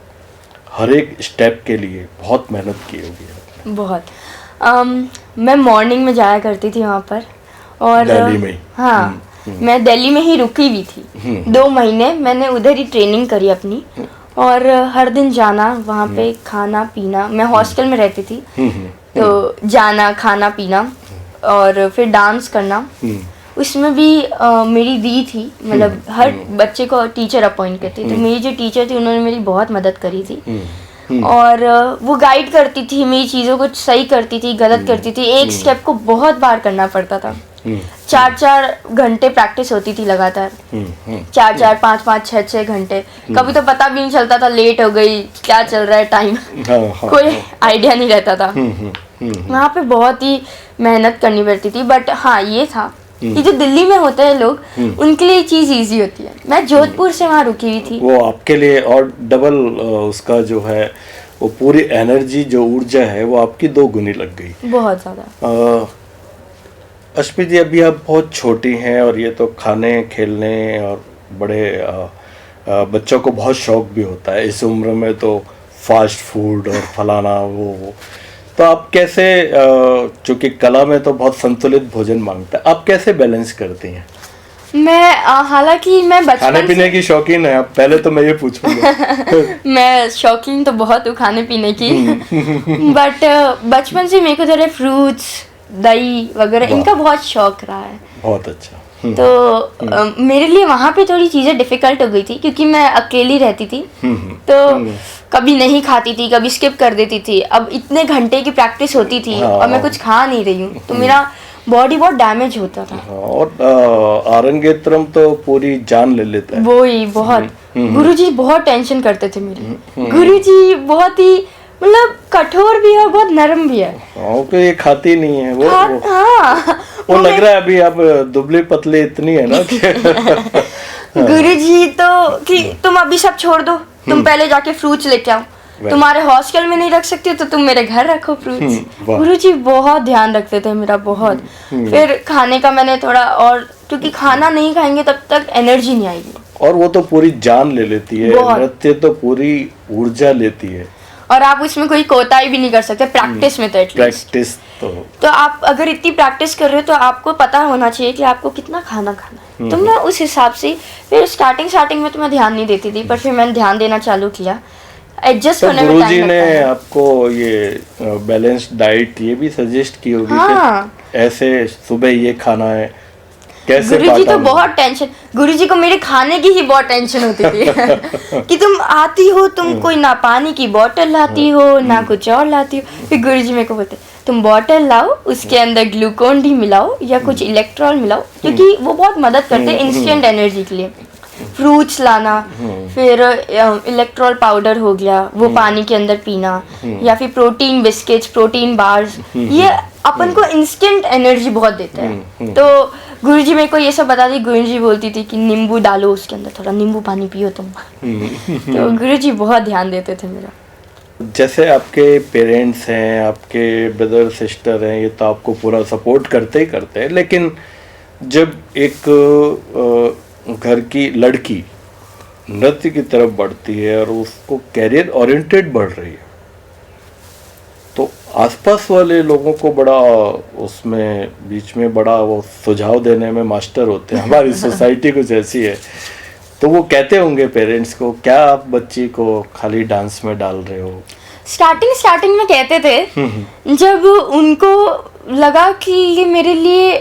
हर एक स्टेप के लिए बहुत मेहनत की होगी आपने। बहुत। मैं मॉर्निंग में जाया करती थी वहाँ पर, और दिल्ली में। हाँ, मैं दिल्ली में ही रुकी भी थी। 2 महीने मैंने उधर ही ट्रेनिंग करी अपनी, और हर दिन जाना वहाँ पे, खाना पीना। मैं हॉस्टल में रहती थी, तो जाना, खाना पीना, और फिर डांस करना। उसमें भी मेरी दी थी, मतलब हर बच्चे को टीचर अपॉइंट करती, तो मेरी जो टीचर थी उन्होंने मेरी बहुत मदद करी थी। और वो गाइड करती थी, मेरी चीज़ों को सही करती थी, गलत करती थी। एक स्टेप को बहुत बार करना पड़ता था। 4-4 घंटे प्रैक्टिस होती थी लगातार, 4-4, 5-5, 6-6 घंटे। कभी तो पता भी नहीं चलता था, लेट हो गई, क्या चल रहा है टाइम, कोई आइडिया नहीं रहता था। वहाँ पे बहुत ही मेहनत करनी पड़ती थी। बट हाँ, ये था कि जो दिल्ली में होते हैं लोग, उनके लिए ये चीज़ ईजी होती है। मैं जोधपुर से वहाँ रुकी हुई थी, वो आपके लिए और डबल उसका जो है वो पूरी एनर्जी, जो ऊर्जा है, वो आपकी 2 गुनी लग गई, बहुत ज़्यादा। अश्मी जी, अभी आप बहुत छोटी हैं, और ये तो खाने खेलने और बड़े बच्चों को बहुत शौक भी होता है इस उम्र में, तो फास्ट फूड और फलाना वो। तो आप कैसे, चूँकि कला में तो बहुत संतुलित भोजन मांगता है, आप कैसे बैलेंस करती हैं? मैं हालांकि मैं बचपन खाने पीने की शौकीन है आप? पहले तो मैं ये पूछूंगा। मैं शौकीन तो बहुत हूँ खाने पीने की, बट बचपन से मेरे को थोड़े फ्रूट्स, दही वगैरह, इनका बहुत शौक रहा है। बहुत अच्छा। तो मेरे लिए वहाँ पे थोड़ी चीज़ें डिफ़िकल्ट हो गई थी, क्योंकि मैं अकेली रहती थी, तो कभी नहीं खाती थी, कभी स्किप कर देती थी। अब इतने घंटे की प्रैक्टिस होती थी और मैं कुछ खा नहीं रही हूँ, तो मेरा बॉडी बहुत डैमेज होता था। और आरंगेत्रम तो पूरी जान ले लेता है। वो ही बहुत, गुरुजी बहुत टेंशन करते थे मेरी। गुरुजी बहुत ही मतलब कठोर भी है और बहुत नरम भी है। ओके, ये खाती नहीं है वो। हाँ, वो लग रहा है अभी आप दुबली पतली इतनी है ना। गुरुजी तो कि तुम अभी सब छोड़ दो, तुम पहले जाके फ्रूट्स लेके आओ, तुम्हारे हॉस्टल में नहीं रख सकती तो तुम मेरे घर रखो फ्रूट्स। गुरुजी बहुत ध्यान रखते थे मेरा, बहुत। फिर खाने का मैंने थोड़ा, और क्योंकि खाना नहीं खाएंगे तब तक एनर्जी नहीं आएगी, और वो तो पूरी जान ले लेती है, नृत्य तो पूरी ऊर्जा लेती है। और आप उसमें कोई कोताही भी नहीं कर सकते प्रैक्टिस में, तो एटलीस्ट प्रैक्टिस तो आप अगर इतनी प्रैक्टिस कर रहे हो तो आपको पता होना चाहिए कि आपको कितना खाना खाना है। तो मैं उस हिसाब से फिर स्टार्टिंग में तो मैं ध्यान नहीं देती थी, पर फिर मैंने ध्यान देना चालू किया। एडजस्ट तो होने में गुरुजी टाइम ने लगता है। आपको ये बैलेंस्ड डाइट ये भी सजेस्ट की होगी हाँ। कि ऐसे सुबह ये खाना है, कैसे गुरुजी तो पाटा बहुत टेंशन, गुरुजी को मेरे खाने की ही बहुत टेंशन होती थी कि तुम आती हो, तुम कोई ना पानी की बोतल लाती हो ना कुछ और लाती हो। फिर गुरुजी मेरे को बोलते तुम बोतल लाओ, उसके अंदर ग्लूकोन डी मिलाओ या कुछ इलेक्ट्रॉल मिलाओ, क्योंकि वो बहुत मदद करते हैं इंस्टेंट एनर्जी के लिए। फ्रूट्स लाना, फिर इलेक्ट्रॉल पाउडर हो गया वो पानी के अंदर पीना, या फिर प्रोटीन बिस्किट्स, प्रोटीन बार्स, ये अपन को इंस्टेंट एनर्जी बहुत देता है। तो गुरुजी मेरे को ये सब बता दी। गुरुजी बोलती थी कि नींबू डालो उसके अंदर, थोड़ा नींबू पानी पियो तुम। तो गुरुजी बहुत ध्यान देते थे मेरा। जैसे आपके पेरेंट्स हैं, आपके ब्रदर सिस्टर हैं, ये तो आपको पूरा सपोर्ट करते ही करते हैं, लेकिन जब एक घर की लड़की नृत्य की तरफ बढ़ती है और उसको कैरियर ओरिएंटेड बढ़ रही है, तो आसपास वाले लोगों को बड़ा उसमें बीच में बड़ा वो सुझाव देने में मास्टर होते हैं। हमारी सोसाइटी कुछ ऐसी है, तो वो कहते होंगे पेरेंट्स को, क्या आप बच्ची को खाली डांस में डाल रहे हो? स्टार्टिंग में कहते थे, जब उनको लगा कि ये मेरे लिए,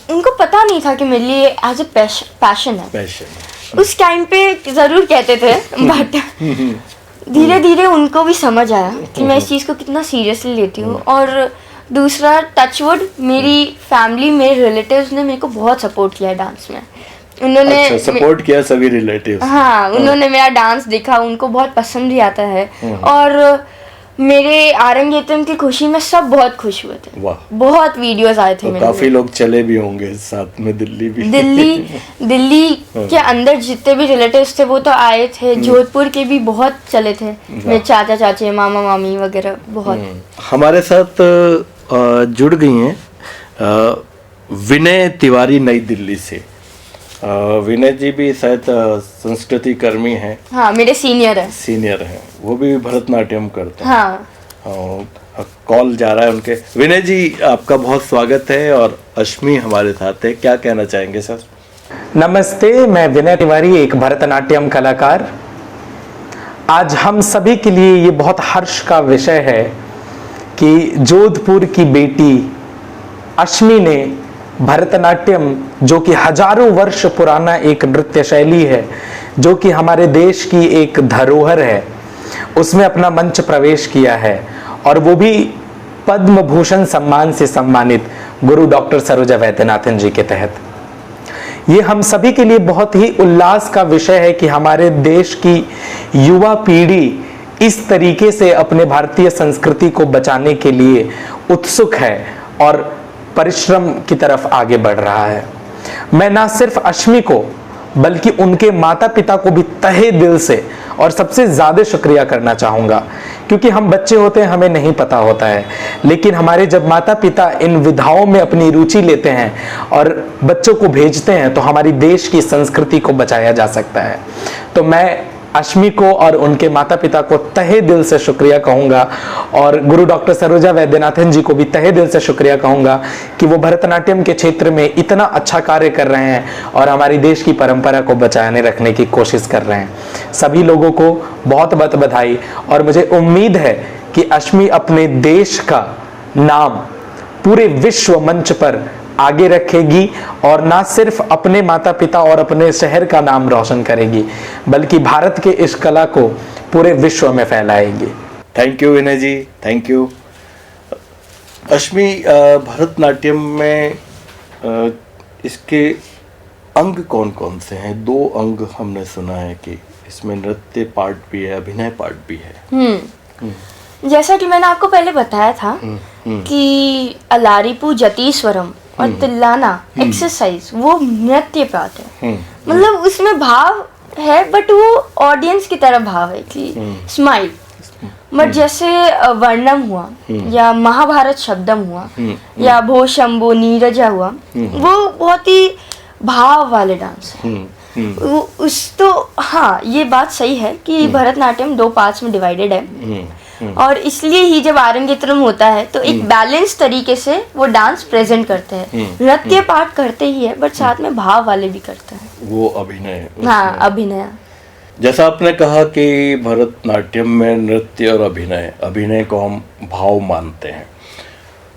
उनको पता नहीं था कि मेरे लिए एज ए पैशन है। उस टाइम पे जरूर कहते थे, बट धीरे धीरे उनको भी समझ आया कि मैं इस चीज़ को कितना सीरियसली लेती हूँ। और दूसरा, टचवुड, मेरी फैमिली, मेरे रिलेटिव्स ने मेरे को बहुत सपोर्ट किया है डांस में। उन्होंने अच्छा, सपोर्ट किया सभी रिलेटिव्स? हाँ, उन्होंने मेरा डांस देखा, उनको बहुत पसंद भी आता है। और मेरे आरंगेत्रम की खुशी में सब बहुत खुश हुए थे। वाह, बहुत वीडियोस आए थे तो मेरे काफी लोग चले भी होंगे साथ में दिल्ली भी। दिल्ली के अंदर जितने भी रिलेटिव्स थे वो तो आए थे। जोधपुर के भी बहुत चले थे, मेरे चाचा चाची, मामा मामी वगैरह बहुत। हमारे साथ जुड़ गई हैं विनय तिवारी नई दिल्ली से। विनय जी भी शायद संस्कृति कर्मी हैं। हाँ, मेरे सीनियर हैं। वो भी भरतनाट्यम करते हैं। हाँ। कॉल जा रहा है उनके। विनय जी, आपका बहुत स्वागत है और अश्मी हमारे साथ है, क्या कहना चाहेंगे सर? नमस्ते, मैं विनय तिवारी, एक भरतनाट्यम कलाकार। आज हम सभी के लिए ये बहुत हर्ष का विषय है कि जोधपुर की बेटी अश्मी ने भरतनाट्यम, जो कि हजारों वर्ष पुराना एक नृत्य शैली है, जो कि हमारे देश की एक धरोहर है, उसमें अपना मंच प्रवेश किया है, और वो भी पद्म भूषण सम्मान से सम्मानित गुरु डॉक्टर सरोजा वैद्यनाथन जी के तहत। ये हम सभी के लिए बहुत ही उल्लास का विषय है कि हमारे देश की युवा पीढ़ी इस तरीके से अपने भारतीय संस्कृति को बचाने के लिए उत्सुक है और परिश्रम की तरफ आगे बढ़ रहा है। मैं ना सिर्फ अश्मी को बल्कि उनके माता पिता को भी तहे दिल से और सबसे ज्यादा शुक्रिया करना चाहूंगा, क्योंकि हम बच्चे होते हैं, हमें नहीं पता होता है, लेकिन हमारे जब माता पिता इन विधाओं में अपनी रुचि लेते हैं और बच्चों को भेजते हैं तो हमारी देश की संस्कृति को बचाया जा सकता है। तो मैं अश्मी को और उनके माता पिता को तहे दिल से शुक्रिया कहूंगा, और गुरु डॉक्टर सरोजा वैद्यनाथन जी को भी तहे दिल से शुक्रिया कहूंगा कि वो भरतनाट्यम के क्षेत्र में इतना अच्छा कार्य कर रहे हैं और हमारी देश की परंपरा को बचाने रखने की कोशिश कर रहे हैं। सभी लोगों को बहुत बहुत बधाई, और मुझे उम्मीद है कि अश्मी अपने देश का नाम पूरे विश्व मंच पर आगे रखेगी, और ना सिर्फ अपने माता पिता और अपने शहर का नाम रोशन करेगी, बल्कि भारत के इस कला को पूरे विश्व में फैलाएगी। Thank you Vinay ji, thank you. Ashmi, Bharatanatyam में इसके अंग कौन कौन से हैं? 2 अंग हमने सुना है कि इसमें नृत्य पार्ट भी है, अभिनय पार्ट भी है। जैसा कि मैंने आपको पहले बताया था कि अलारिपू जतीश्वरम और तिल्लाना एक्सरसाइज वो नृत्य पार्ट है। मतलब उसमें भाव है, बट वो ऑडियंस की तरह भाव है कि स्माइल। बट जैसे वर्णम हुआ या महाभारत शब्दम हुआ या भो शंभो नीरजा हुआ, वो बहुत ही भाव वाले डांस है। उस तो हाँ, ये बात सही है कि भरतनाट्यम 2 पार्ट्स में डिवाइडेड है। और इसलिए ही जब आरंगेत्रम होता है तो एक बैलेंस तरीके से वो डांस प्रेजेंट करते हैं। नृत्य पाठ करते ही है बट साथ में भाव वाले भी करते हैं। वो अभिनय, हाँ, अभिनय। जैसा आपने कहा कि भरतनाट्यम में नृत्य और अभिनय को हम भाव मानते हैं।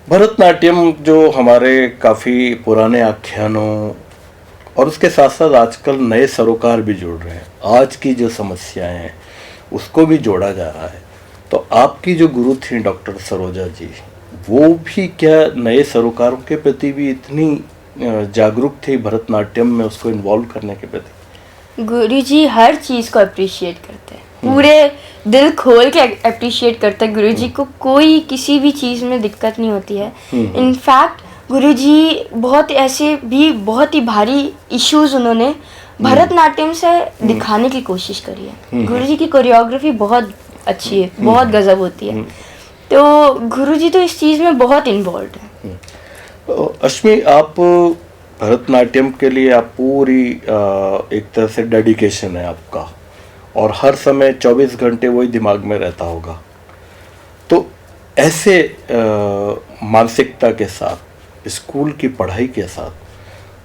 भरतनाट्यम जो हमारे काफ़ी पुराने आख्यानों और उसके साथ साथ आजकल नए सरोकार भी जुड़ रहे हैं, आज की जो समस्याएं हैं उसको भी जोड़ा जा रहा है। तो आपकी जो गुरु थी डॉक्टर सरोजा जी, वो भी क्या नए सरोकारों के प्रति भी इतनी जागरूक थी भरतनाट्यम में उसको इन्वॉल्व करने के प्रति? गुरुजी हर चीज को अप्रिशिएट करते हैं, पूरे दिल खोल के अप्रिशिएट करते हैं। गुरुजी को कोई किसी भी चीज में दिक्कत नहीं होती है। इनफैक्ट गुरुजी बहुत ऐसे भी बहुत ही भारी इश्यूज उन्होंने भरतनाट्यम से दिखाने की कोशिश करी है। गुरुजी की कोरियोग्राफी बहुत अच्छी है, बहुत गजब होती है। तो गुरुजी तो इस चीज में बहुत इन्वॉल्व है। अश्मी, आप भरतनाट्यम के लिए आप पूरी एक तरह से डेडिकेशन है आपका, और हर समय 24 घंटे वही दिमाग में रहता होगा। तो ऐसे मानसिकता के साथ स्कूल की पढ़ाई के साथ,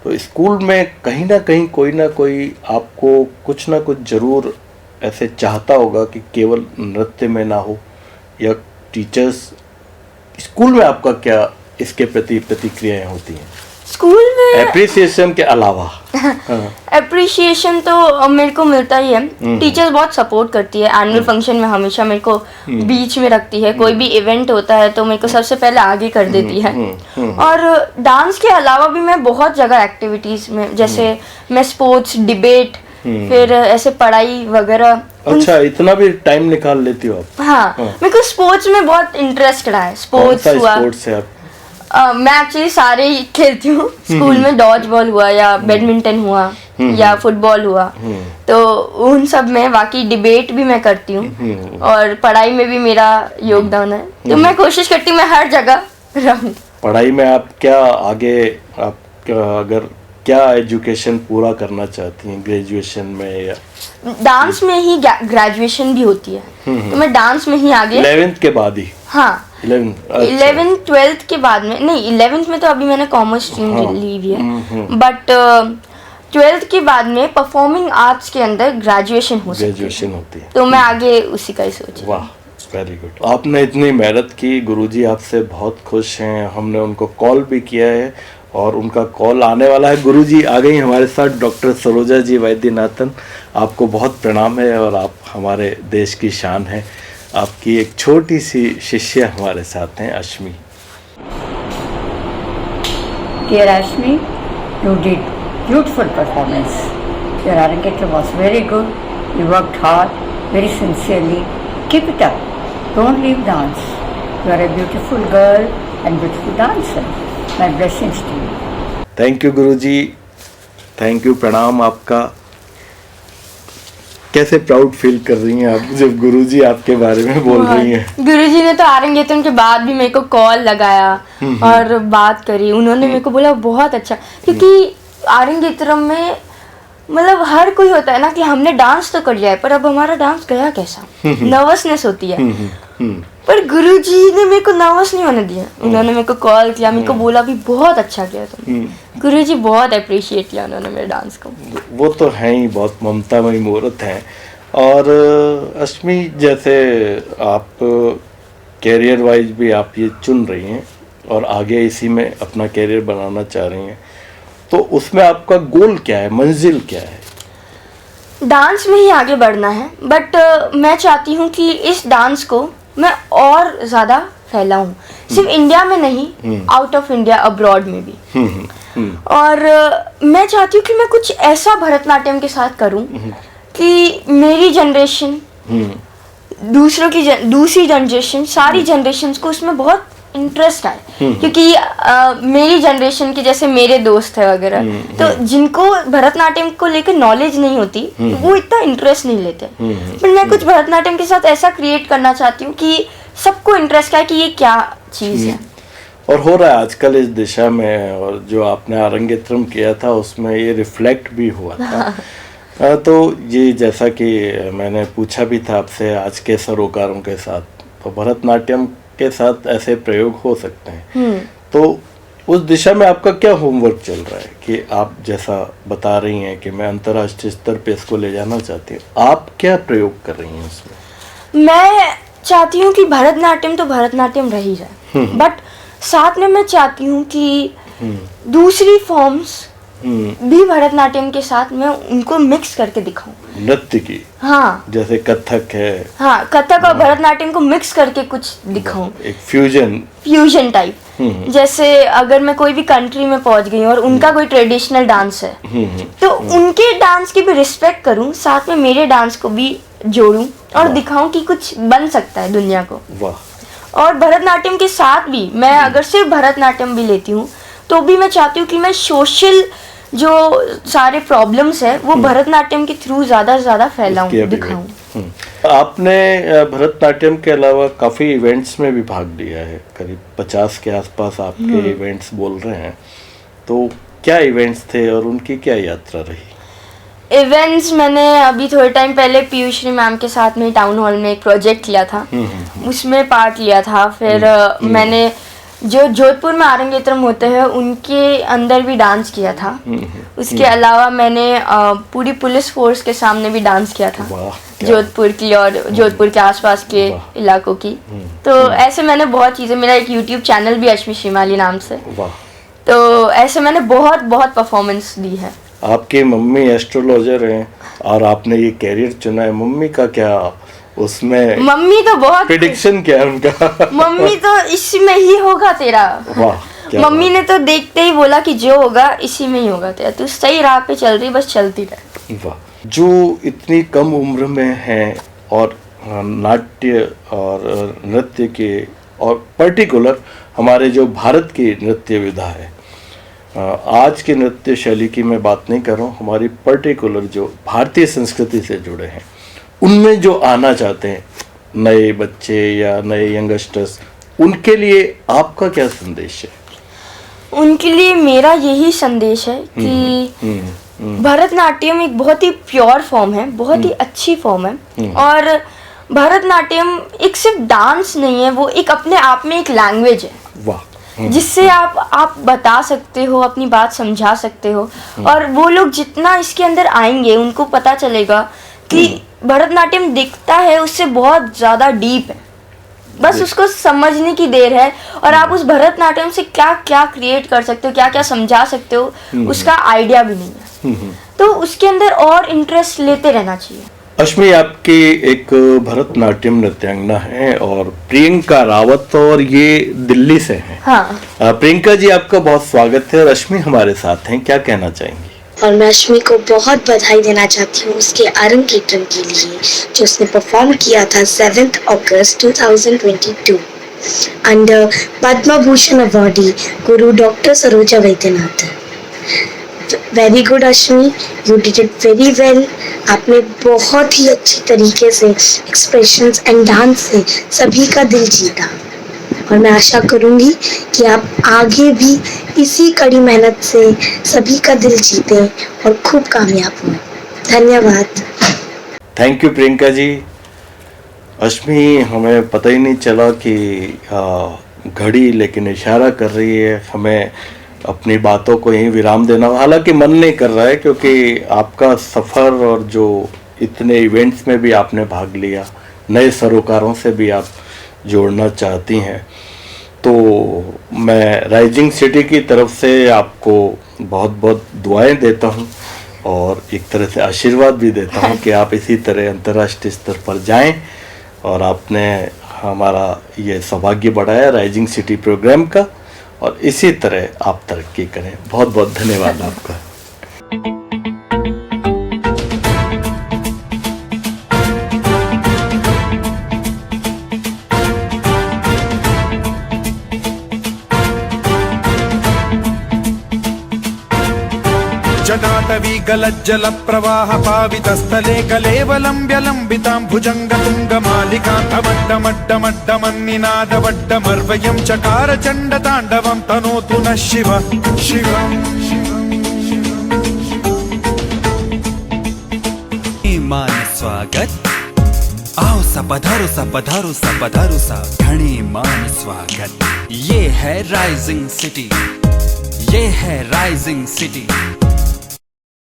तो स्कूल में कहीं ना कहीं कोई ना कोई आपको कुछ ना कुछ ज़रूर ऐसे चाहता होगा कि केवल नृत्य में ना हो, या टीचर्स, स्कूल में आपका क्या इसके प्रति प्रतिक्रियाएं होती हैं स्कूल में? एप्रिसिएशन के अलावा एप्रिसिएशन तो मेरे को मिलता ही है। टीचर्स बहुत सपोर्ट करती है। एनुअल फंक्शन में हमेशा मेरे को बीच में रखती है। कोई भी इवेंट होता है तो मेरे को सबसे पहले आगे कर देती है। और डांस के अलावा भी मैं बहुत जगह एक्टिविटीज में, जैसे मैं स्पोर्ट्स, डिबेट, फिर ऐसे पढ़ाई वगैरह। अच्छा, इतना भी टाइम निकाल लेती हो आप? हाँ, मेरे को स्पोर्ट्स में बहुत इंटरेस्ट रहा है। स्पोर्ट्स हुआ, स्पोर्ट्स है आप? मैं एक्चुअली सारे ही खेलती हूँ। स्कूल में डॉज बॉल हुआ, या बैडमिंटन हुआ, या फुटबॉल हुआ, तो उन सब में। बाकी डिबेट भी मैं करती हूँ, और पढ़ाई में भी मेरा योगदान है। तो मैं कोशिश करती हूँ मैं हर जगह रहूँ। पढ़ाई में आप क्या आगे, आप अगर क्या एजुकेशन पूरा करना चाहती हैं, ग्रेजुएशन में या डांस में ही ग्रेजुएशन भी होती है? तो मैं डांस में ही आगे 11th के बाद ही? हाँ, 11th 12th के बाद में नहीं। 11th में तो अभी मैंने कॉमर्स स्ट्रीम ली हुई है, बट 12th के बाद में परफॉर्मिंग आर्ट्स के अंदर ग्रेजुएशन होती है। तो मैं आगे उसी का ही सोच। वाह, वेरी गुड। आपने इतनी मेहनत की, गुरुजी आपसे बहुत खुश हैं। हमने उनको कॉल भी किया है और उनका कॉल आने वाला है। गुरुजी आ गई हमारे साथ, डॉक्टर सरोजा जी वैद्यनाथन। आपको बहुत प्रणाम है और आप हमारे देश की शान है। आपकी एक छोटी सी शिष्य हमारे साथ हैं, Ashmi. Dear Ashmi, you did beautiful performance. Your Arangetra was very good. You worked hard, very sincerely. Keep it up. Don't leave dance. You are a beautiful girl and beautiful dancer. My blessings to you. Thank you Guruji, thank you, प्रणाम आपका। कैसे proud feel कर रही हैं आप जब गुरुजी आपके बारे में बोल रही हैं? गुरुजी ने तो आरंगेत्रम के बाद भी मेरे को कॉल लगाया और बात करी। उन्होंने मेरे को बोला बहुत अच्छा, क्योंकि आरंगेत्रम में मतलब हर कोई होता है ना कि हमने डांस तो कर लिया है, पर अब हमारा डांस गया कैसा, नर्वसनेस होती है। पर गुरुजी ने मेरे को नर्वस नहीं होने दिया। उन्होंने मेरे को कॉल किया, मेरे को बोला भी बहुत अच्छा किया तुम। गुरुजी बहुत अप्रिशिएट किया उन्होंने मेरे डांस को। वो तो है ही, बहुत ममतामयी मूर्त हैं। और अश्मी, जैसे आप कैरियर वाइज भी आप ये चुन रही हैं और आगे इसी में अपना कैरियर बनाना चाह रही हैं, तो उसमें आपका गोल क्या है, मंजिल क्या है? डांस में ही आगे बढ़ना है, बट मैं चाहती हूँ कि इस डांस को मैं और ज़्यादा फैलाऊं, सिर्फ इंडिया में नहीं, आउट ऑफ इंडिया, अब्रॉड में भी। और मैं चाहती हूँ कि मैं कुछ ऐसा भरतनाट्यम के साथ करूँ कि मेरी जनरेशन, दूसरी जनरेशन, सारी जनरेशन्स को उसमें बहुत इंटरेस्ट आए। क्योंकि मेरी जनरेशन के जैसे मेरे दोस्त है वगैरह, तो जिनको भरतनाट्यम को लेकर नॉलेज नहीं होती, वो इतना इंटरेस्ट नहीं लेते। पर मैं कुछ भरतनाट्यम के साथ ऐसा क्रिएट करना चाहती हूँ कि सबको इंटरेस्ट आए कि ये क्या चीज़ है। और हो रहा है आजकल इस दिशा में, और जो आपने आरंगेत्रम किया था उसमें ये रिफ्लेक्ट भी हुआ था। तो ये जैसा कि मैंने पूछा भी था आपसे, आज के सरोकारों के साथ तो भरतनाट्यम के साथ ऐसे प्रयोग हो सकते हैं। तो उस दिशा में आपका क्या होमवर्क चल रहा है कि आप जैसा बता रही हैं कि मैं अंतर्राष्ट्रीय स्तर पे इसको ले जाना चाहती हूँ, आप क्या प्रयोग कर रही हैं उसमें? मैं चाहती हूँ कि भरतनाट्यम तो भरतनाट्यम रह ही जाए, बट साथ में मैं चाहती हूँ कि दूसरी फॉर्म्स भी भरतनाट्यम के साथ मैं उनको मिक्स करके दिखाऊं। नृत्य की, हाँ, जैसे कथक है, हाँ, कथक और भरतनाट्यम को मिक्स करके कुछ दिखाऊं, एक फ्यूजन टाइप। जैसे अगर मैं कोई भी कंट्री में पहुंच गई हूँ और उनका कोई ट्रेडिशनल डांस है, तो उनके डांस की भी रिस्पेक्ट करूं, साथ में मेरे डांस को भी जोड़ूं और दिखाऊं कि कुछ बन सकता है दुनिया को। वाह। और भरतनाट्यम के साथ भी मैं अगर सिर्फ भरतनाट्यम भी लेती हूँ तो भी मैं चाहती हूँ कि मैं सोशल जो सारे प्रॉब्लम्स है वो भरतनाट्यम के थ्रू ज्यादा से ज्यादा फैलाऊं, दिखाऊं। आपने भरतनाट्यम के अलावा काफी इवेंट्स में भी भाग लिया है, करीब 50 के आसपास आपके इवेंट्स बोल रहे हैं। तो क्या इवेंट्स थे और उनकी क्या यात्रा रही? इवेंट्स मैंने अभी थोड़े टाइम पहले पीयूषी मैम के साथ में टाउन हॉल में एक प्रोजेक्ट लिया था, उसमें पार्ट लिया था। फिर मैंने जो जोधपुर में आरंगेत्रम होते हैं उनके अंदर भी डांस किया था। उसके अलावा मैंने पूरी पुलिस फोर्स के सामने भी डांस किया था, जोधपुर की और जोधपुर के आसपास के इलाकों की। तो ऐसे मैंने बहुत चीज़ें, मेरा एक यूट्यूब चैनल भी अश्मी श्रीमाली नाम से, तो ऐसे मैंने बहुत बहुत परफॉर्मेंस दी है। आपके मम्मी एस्ट्रोलॉजर हैं और आपने ये कैरियर चुना है, मम्मी का क्या उसमें? मम्मी तो बहुत प्रेडिक्शन क्या है उनका? मम्मी तो इसमें ही होगा तेरा। वाह। मम्मी ने तो देखते ही बोला कि जो होगा इसी में ही होगा तेरा, तू सही राह पे चल रही, बस चलती रहे। वाह। जो इतनी कम उम्र में हैं और नाट्य और नृत्य के, और पर्टिकुलर हमारे जो भारत की नृत्य विधा है, आज के नृत्य शैली की मैं बात नहीं कर रहा हूँ, हमारी पर्टिकुलर जो भारतीय संस्कृति से जुड़े हैं, उनमें जो आना चाहते हैं नए बच्चे या नए यंगस्टर्स, उनके लिए आपका क्या संदेश है? उनके लिए मेरा यही संदेश है कि भरतनाट्यम एक बहुत ही प्योर फॉर्म है, बहुत ही अच्छी फॉर्म है। और भरतनाट्यम एक सिर्फ डांस नहीं है, वो एक अपने आप में एक लैंग्वेज है। वाह। जिससे आप बता सकते हो, अपनी बात समझा सकते हो। और वो लोग जितना इसके अंदर आएंगे उनको पता चलेगा कि भरतनाट्यम दिखता है उससे बहुत ज़्यादा डीप है, बस उसको समझने की देर है। और आप उस भरतनाट्यम से क्या क्या क्रिएट कर सकते हो, क्या क्या समझा सकते हो, उसका आइडिया भी नहीं है। तो उसके अंदर और इंटरेस्ट लेते रहना चाहिए। अश्मी, आपकी एक भरतनाट्यम नृत्यांगना है और प्रियंका रावत, और ये दिल्ली से हैं। हाँ। प्रियंका जी, आपका बहुत स्वागत है और अश्मी हमारे साथ हैं, क्या कहना चाहेंगी? और मैं अश्मी को बहुत बधाई देना चाहती हूँ उसके आरंगेट्रम के लिए जो उसने परफॉर्म किया था 7 अगस्त 2022 under Padma Bhushan awardee Guru doctor Saroja Vaidyanathan. Very good Ashmi, you did it very well. आपने बहुत ही अच्छी तरीके से एक्सप्रेशंस एंड डांस से सभी का दिल जीता और मैं आशा करूंगी कि आप आगे भी इसी कड़ी मेहनत से सभी का दिल जीते और खूब कामयाब हो। धन्यवाद। Thank you Priyanka ji. अश्मी, हमें पता ही नहीं चला कि घड़ी लेकिन इशारा कर रही है हमें अपनी बातों को यहीं विराम देना। हालांकि मन नहीं कर रहा है क्योंकि आपका सफ़र और जो इतने इवेंट्स में भी आपने भाग लिया, नए सरोकारों से भी आप जोड़ना चाहती हैं, तो मैं राइजिंग सिटी की तरफ से आपको बहुत बहुत दुआएं देता हूं और एक तरह से आशीर्वाद भी देता हूं कि आप इसी तरह अंतर्राष्ट्रीय स्तर पर जाएं। और आपने हमारा ये सौभाग्य बढ़ाया राइजिंग सिटी प्रोग्राम का, और इसी तरह आप तरक्की करें। बहुत बहुत धन्यवाद आपका। जटाटवी गलज्जल प्रवाह पावितस्थले कलेवलम्ब्य लम्बितां भुजङ्गतुङ्गमालिकां अवड्डमड्डमड्डमन्निनादवड्डमर्वयं चकार चण्डताण्डवं तनोतु नः शिव शिवम्। मान स्वागत आओ सा पधारो सा पधारो सा पधारो सा, घणे मान स्वागत। ये है राइजिंग सिटी, ये है राइजिंग सिटी।